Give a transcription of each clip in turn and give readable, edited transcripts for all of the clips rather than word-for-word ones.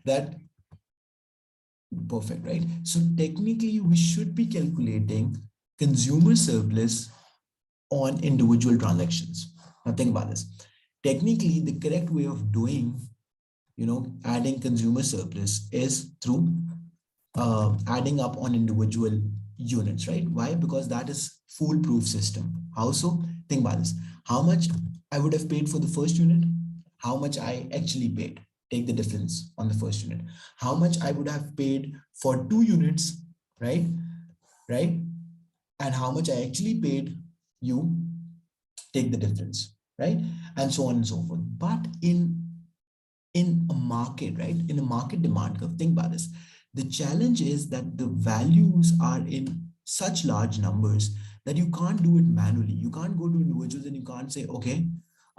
That perfect, right? So technically we should be calculating consumer surplus on individual transactions. Now think about this. Technically, the correct way of doing, adding consumer surplus is through adding up on individual units, right? Why? Because that is foolproof system. How so? Think about this. How much I would have paid for the first unit, how much I actually paid. Take the difference on the first unit. How much I would have paid for 2 units, right? Right? And how much I actually paid, you take the difference, right? And so on and so forth. But in a market, right? In a market demand curve, think about this. The challenge is that the values are in such large numbers that you can't do it manually. You can't go to individuals and you can't say, okay,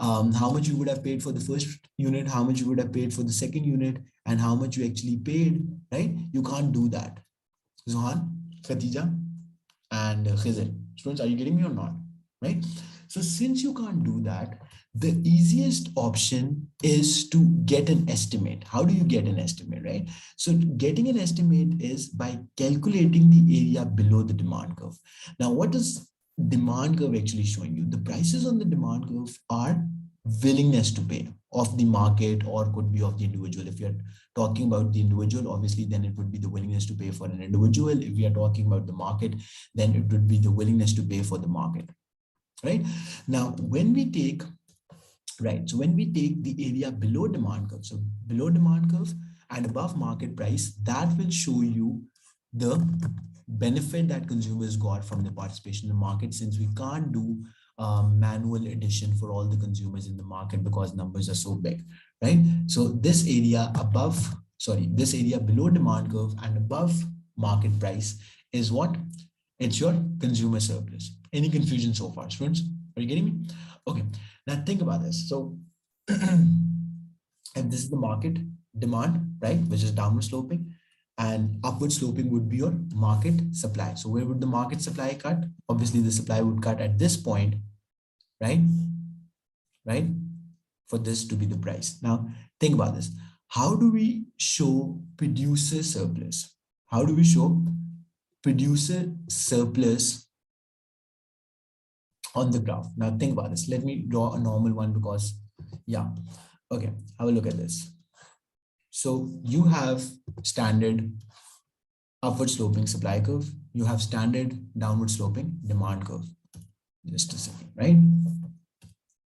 how much you would have paid for the first unit, how much you would have paid for the second unit, and how much you actually paid, right? You can't do that. Zohan, Khatija, and Khizr. Students, are you getting me or not? Right? So since you can't do that, the easiest option is to get an estimate. How do you get an estimate, right? So getting an estimate is by calculating the area below the demand curve. Now, what is demand curve actually showing you? The prices on the demand curve are willingness to pay of the market, or could be of the individual. If you're talking about the individual, obviously then it would be the willingness to pay for an individual. If we are talking about the market, then it would be the willingness to pay for the market, right? Now when we take the area below demand curve, so below demand curve and above market price, that will show you the benefit that consumers got from the participation in the market, since we can't do manual addition for all the consumers in the market because numbers are so big, right? So this area this area below demand curve and above market price is what? It's your consumer surplus. Any confusion so far, students? Are you getting me? Okay, now think about this. So if this is the market demand, right, which is downward sloping, and upward sloping would be your market supply. So where would the market supply cut? Obviously the supply would cut at this point, right? Right? For this to be the price. Now think about this. How do we show producer surplus? How do we show producer surplus on the graph? Now think about this. Let me draw a normal one because, yeah. Okay, have a look at this. So you have standard upward sloping supply curve. You have standard downward sloping demand curve. Just a second, right?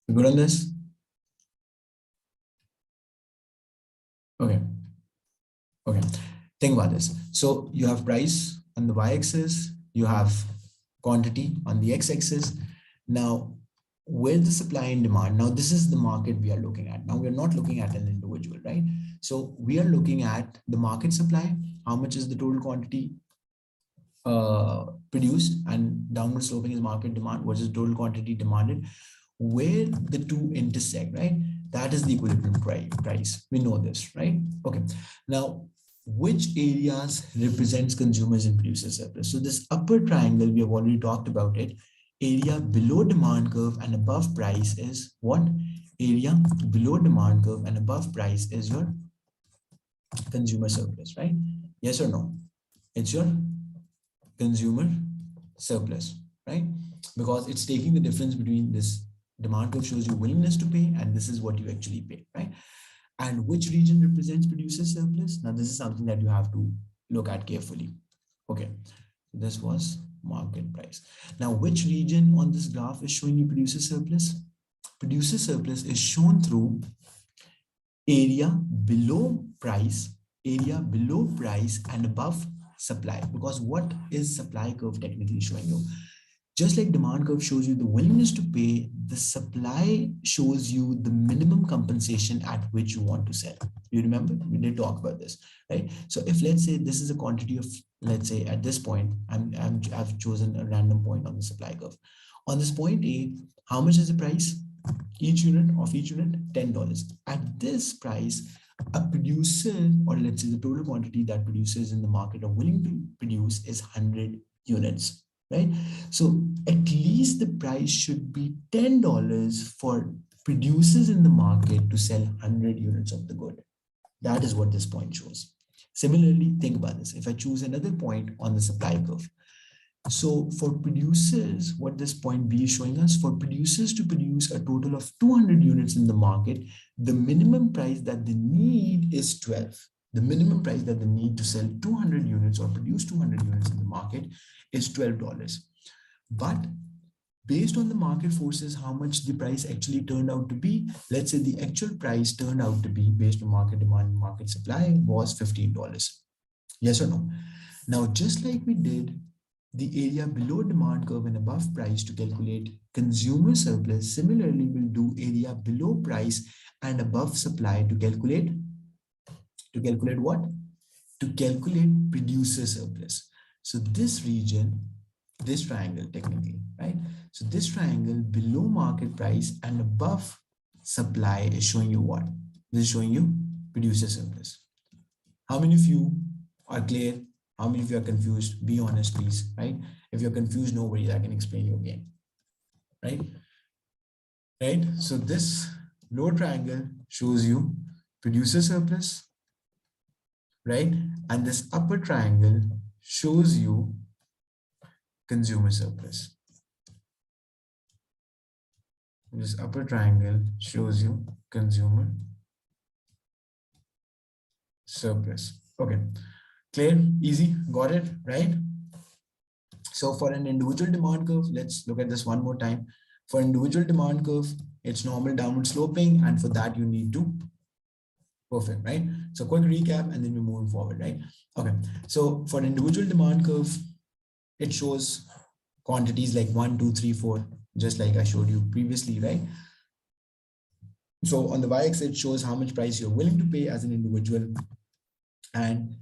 You good on this? Okay. Okay. Think about this. So you have price on the y-axis, you have quantity on the x-axis. Now, where the supply and demand, now this is the market we are looking at. Now we're not looking at an individual, right? So we are looking at the market supply, how much is the total quantity produced, and downward sloping is market demand versus total quantity demanded. Where the two intersect, right? That is the equilibrium price. We know this, right? Okay. Now, which areas represents consumers and producer surplus? So this upper triangle, we have already talked about it. Area below demand curve and above price is what? Area below demand curve and above price is your consumer surplus, right? Yes or no? It's your consumer surplus, right? Because it's taking the difference between this demand curve shows you willingness to pay, and this is what you actually pay, right? And which region represents producer surplus? Now, this is something that you have to look at carefully. Okay, this was market price. Now, which region on this graph is showing you producer surplus? Producer surplus is shown through area below price and above supply. Because what is supply curve technically showing you? Just like demand curve shows you the willingness to pay, the supply shows you the minimum compensation at which you want to sell. You remember we did talk about this, right? So if let's say this is a quantity of, let's say at this point, I've chosen a random point on the supply curve. On this point A, how much is the price? Each unit, $10. At this price, a producer, or let's say the total quantity that producers in the market are willing to produce is 100 units. Right? So at least the price should be $10 for producers in the market to sell 100 units of the good. That is what this point shows. Similarly, think about this. If I choose another point on the supply curve, so for producers, what this point B is showing us, for producers to produce a total of 200 units in the market, the minimum price that they need is 12. The minimum price that they need to sell 200 units or produce 200 units in the market is $12. But based on the market forces, how much the price actually turned out to be, let's say the actual price turned out to be based on market demand and market supply was $15. Yes or no? Now, just like we did the area below demand curve and above price to calculate consumer surplus, similarly, we'll do area below price and above supply to calculate what? To calculate producer surplus. So this region, this triangle technically, right? So this triangle below market price and above supply is showing you what? This is showing you producer surplus. How many of you are clear? How many of you are confused? Be honest, please, right? If you're confused, no worries, I can explain you again, right? Right? So this lower triangle shows you producer surplus, right? And this upper triangle shows you consumer surplus. This upper triangle shows you consumer surplus. Okay, clear, easy, got it, right? So for an individual demand curve, let's look at this one more time. For individual demand curve, it's normal downward sloping, and for that you need to, perfect, right? So quick recap, and then we're moving forward, right? Okay, so for individual demand curve, it shows quantities like 1, 2, 3, 4, just like I showed you previously, right? So on the y-axis, it shows how much price you're willing to pay as an individual, and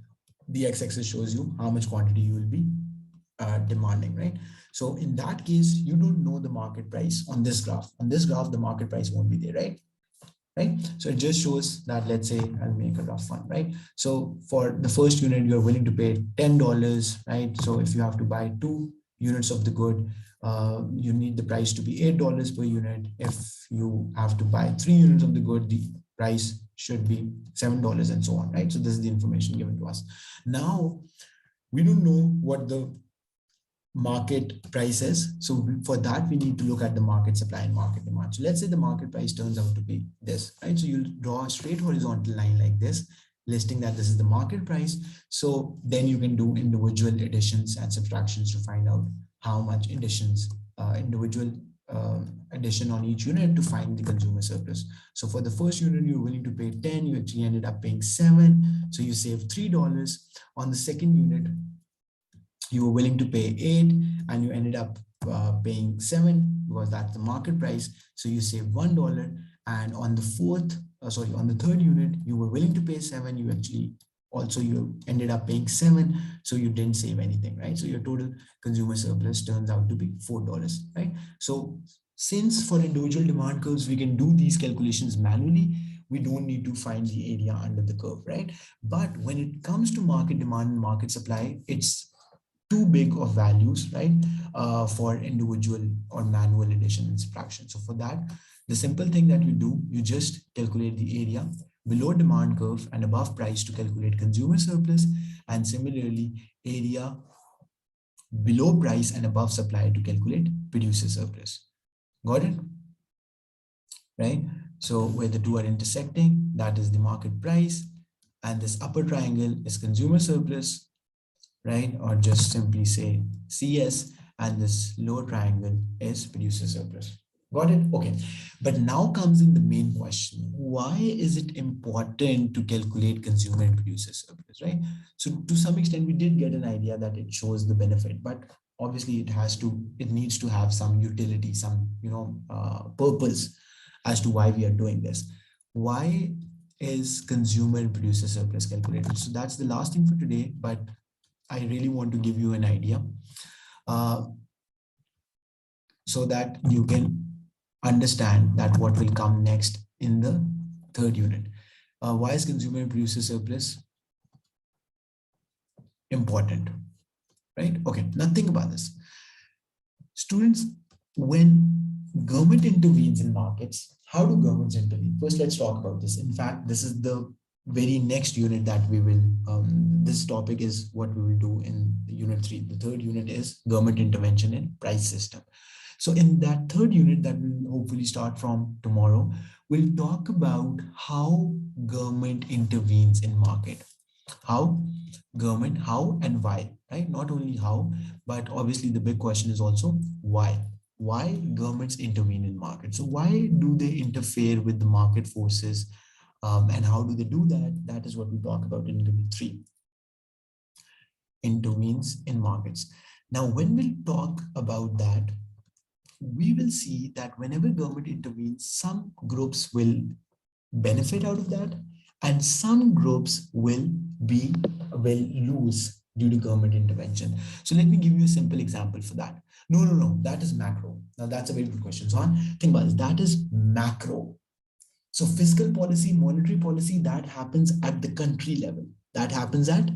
the x-axis shows you how much quantity you will be demanding, right? So in that case, you don't know the market price on this graph. On this graph, the market price won't be there, right? Right? So it just shows that, let's say, I'll make a rough one, right? So for the first unit, you're willing to pay $10, right? So if you have to buy 2 units of the good, you need the price to be $8 per unit. If you have to buy 3 units of the good, the price should be $7 and so on, right? So this is the information given to us. Now, we don't know what the market prices. So for that, we need to look at the market supply and market demand. So let's say the market price turns out to be this, right? So you'll draw a straight horizontal line like this, listing that this is the market price. So then you can do individual additions and subtractions to find out how much individual addition on each unit to find the consumer surplus. So for the first unit, you're willing to pay 10, you actually ended up paying 7. So you save $3. On the second unit, you were willing to pay 8 and you ended up paying 7 because that's the market price. So you save $1. And on the on the third unit, you were willing to pay 7. You actually you ended up paying 7. So you didn't save anything, right? So your total consumer surplus turns out to be $4, right? So since for individual demand curves, we can do these calculations manually, we don't need to find the area under the curve, right? But when it comes to market demand and market supply, it's too big of values, right? For individual or manual addition and subtraction. So for that, the simple thing that you do, you just calculate the area below demand curve and above price to calculate consumer surplus, and similarly area below price and above supply to calculate producer surplus. Got it? Right? So where the two are intersecting, that is the market price, and this upper triangle is consumer surplus, right? Or just simply say CS, and this lower triangle is producer surplus. Got it? Okay. But now comes in the main question. Why is it important to calculate consumer and producer surplus, right? So to some extent, we did get an idea that it shows the benefit, but obviously it needs to have some utility, some, purpose as to why we are doing this. Why is consumer and producer surplus calculated? So that's the last thing for today, but I really want to give you an idea so that you can understand that what will come next in the third unit. Why is consumer and producer surplus important, right? Okay, now think about this. Students, when government intervenes in markets, how do governments intervene? First, let's talk about this. In fact, this is the very next unit that we will, this topic is what we will do in unit 3. The third unit is government intervention in price system. So in that third unit that will hopefully start from tomorrow, we'll talk about how government intervenes in market. How government, how and why, right? Not only how, but obviously the big question is also why. Why governments intervene in market? So why do they interfere with the market forces, and how do they do that? That is what we talk about in unit 3, intervenes in markets. Now, when we talk about that, we will see that whenever government intervenes, some groups will benefit out of that, and some groups will lose due to government intervention. So let me give you a simple example for that. No, that is macro. Now that's a very good question. So think about this. That is macro. So fiscal policy, monetary policy, that happens at the country level. That happens at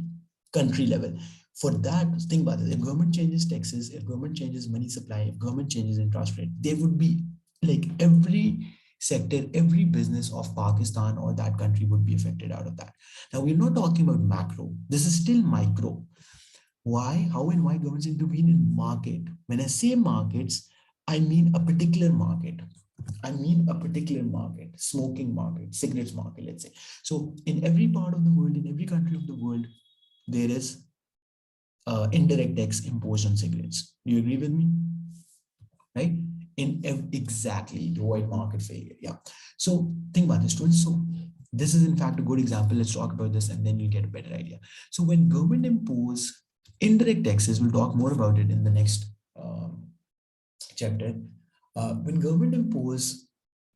country level. For that, think about it. If government changes taxes, if government changes money supply, if government changes interest rate, there would be like every sector, every business of Pakistan or that country would be affected out of that. Now, we're not talking about macro. This is still micro. Why, how and why governments intervene in market? When I say markets, I mean a particular market. I mean a particular market, smoking market, cigarettes market, let's say. So in every part of the world, in every country of the world, there is indirect tax imposed on cigarettes. Do you agree with me? Right? Exactly, to avoid market failure. Yeah. So think about this, students. So this is in fact a good example. Let's talk about this and then you'll get a better idea. So when government impose indirect taxes, we'll talk more about it in the next chapter. When government impose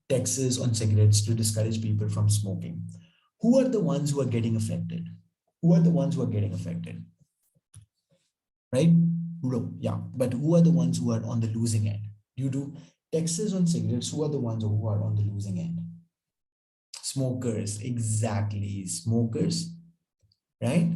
taxes on cigarettes to discourage people from smoking, who are the ones who are getting affected? Who are the ones who are getting affected? Right? No, yeah, but who are the ones who are on the losing end? Due to taxes on cigarettes, who are the ones who are on the losing end? Smokers, exactly, smokers, right?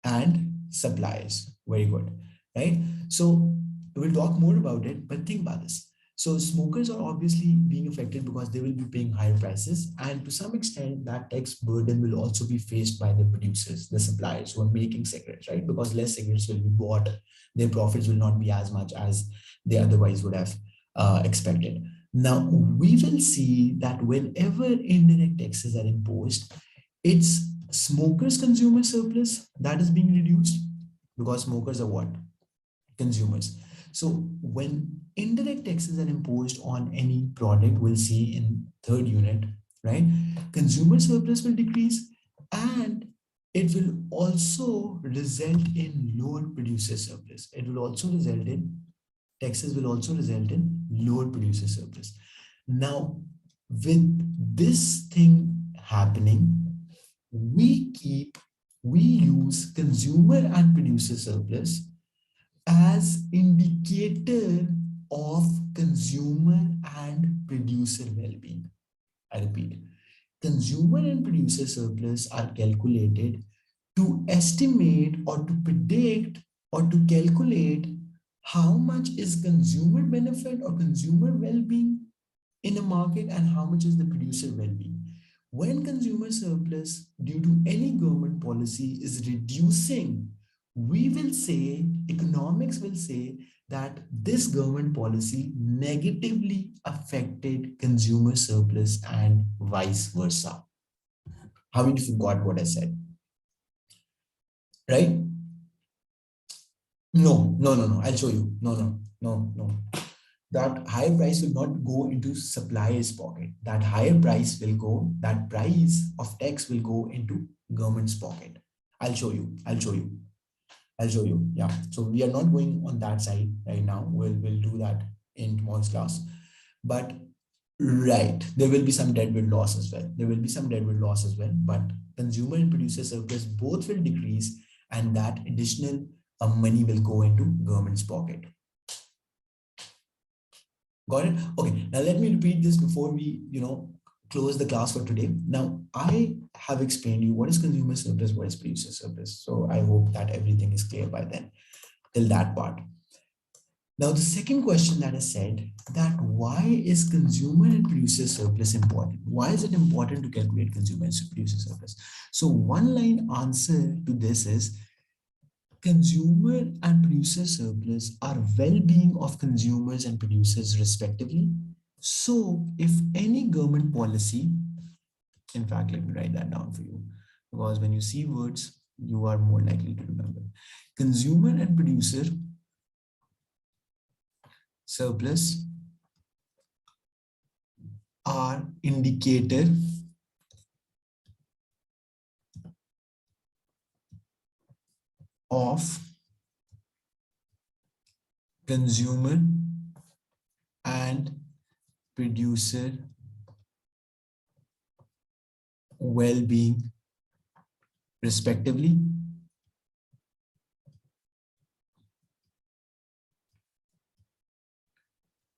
And suppliers, very good, right? So we'll talk more about it, but think about this. So smokers are obviously being affected because they will be paying higher prices, and to some extent that tax burden will also be faced by the producers, the suppliers who are making cigarettes, right? Because less cigarettes will be bought, their profits will not be as much as they otherwise would have expected. Now we will see that whenever indirect taxes are imposed, it's smokers' consumer surplus that is being reduced, because smokers are what? Consumers. So when indirect taxes are imposed on any product, we'll see in third unit, right? Consumer surplus will decrease, and it will also result in lower producer surplus. It will also result in, taxes will also result in lower producer surplus. Now, with this thing happening, we use consumer and producer surplus as indicator of consumer and producer well-being. I repeat, consumer and producer surplus are calculated to estimate or to predict or to calculate how much is consumer benefit or consumer well-being in a market and how much is the producer well-being. When consumer surplus due to any government policy is reducing, we will say, economics will say that this government policy negatively affected consumer surplus and vice versa. How many forgot what I said? Right? No. I'll show you. No. That higher price will not go into supplier's pocket. That higher price will go, that price of tax will go into government's pocket. I'll show you. Yeah. So we are not going on that side right now. We'll do that in tomorrow's class. But right, there will be some deadwood loss as well. But consumer and producer surplus both will decrease, and that additional money will go into government's pocket. Got it? Okay, now let me repeat this before we, close the class for today. Now, I have explained you what is consumer surplus, what is producer surplus. So I hope that everything is clear by then, till that part. Now, the second question that is said, that why is consumer and producer surplus important? Why is it important to calculate consumer and producer surplus? So one line answer to this is consumer and producer surplus are well-being of consumers and producers respectively. So if any government policy, in fact, let me write that down for you, because when you see words, you are more likely to remember. Consumer and producer surplus are indicator of consumer and producer well-being respectively.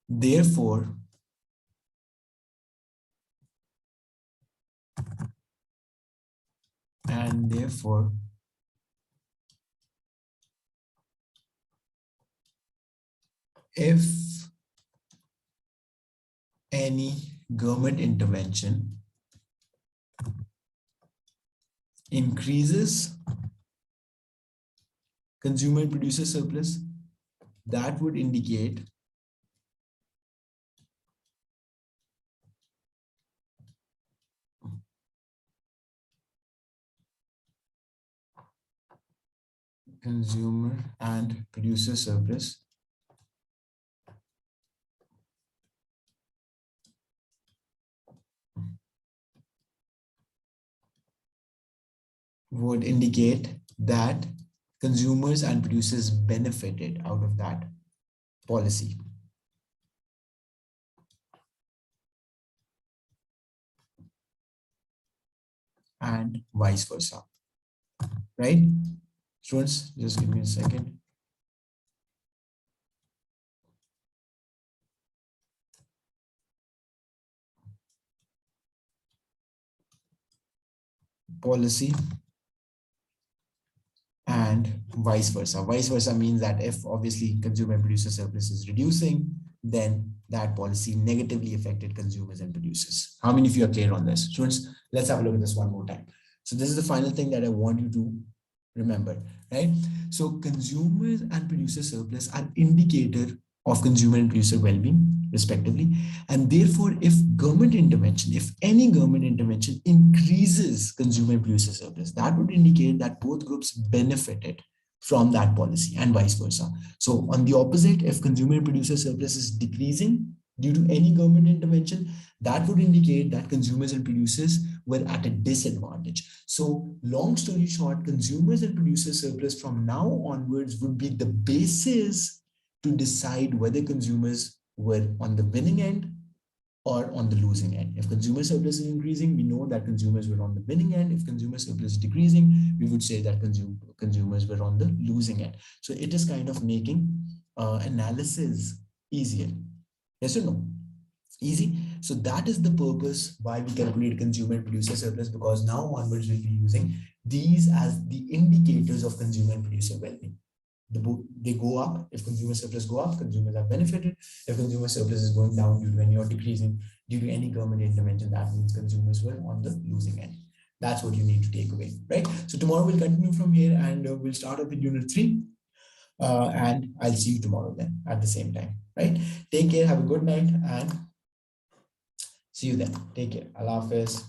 Therefore, and therefore, if any government intervention increases consumer and producer surplus, that would indicate consumer and producer surplus would indicate that consumers and producers benefited out of that policy, and vice versa, right? Students, just give me a second. Policy and vice versa. Vice versa means that if obviously consumer and producer surplus is reducing, then that policy negatively affected consumers and producers. How many of you are clear on this? Students, let's have a look at this one more time. So this is the final thing that I want you to remember, right? So consumers and producer surplus are indicator of consumer and producer well-being respectively, and therefore if government intervention, if any government intervention increases consumer and producer surplus, that would indicate that both groups benefited from that policy and vice versa. So on the opposite, if consumer and producer surplus is decreasing due to any government intervention, that would indicate that consumers and producers were at a disadvantage. So long story short, consumers and producer surplus from now onwards would be the basis to decide whether consumers were on the winning end or on the losing end. If consumer surplus is increasing, we know that consumers were on the winning end. If consumer surplus is decreasing, we would say that consumers were on the losing end. So it is kind of making analysis easier. Yes or no? Easy. So that is the purpose why we calculate consumer and producer surplus, because now onwards we'll be using these as the indicators of consumer and producer well-being. They go up. If consumer surplus go up, consumers are benefited. If consumer surplus is going down due to any or decreasing due to any government intervention, that means consumers were on the losing end. That's what you need to take away, right? So tomorrow we'll continue from here, and we'll start up with unit 3. And I'll see you tomorrow then at the same time, right? Take care, have a good night, and see you then. Take care. Allah Hafiz.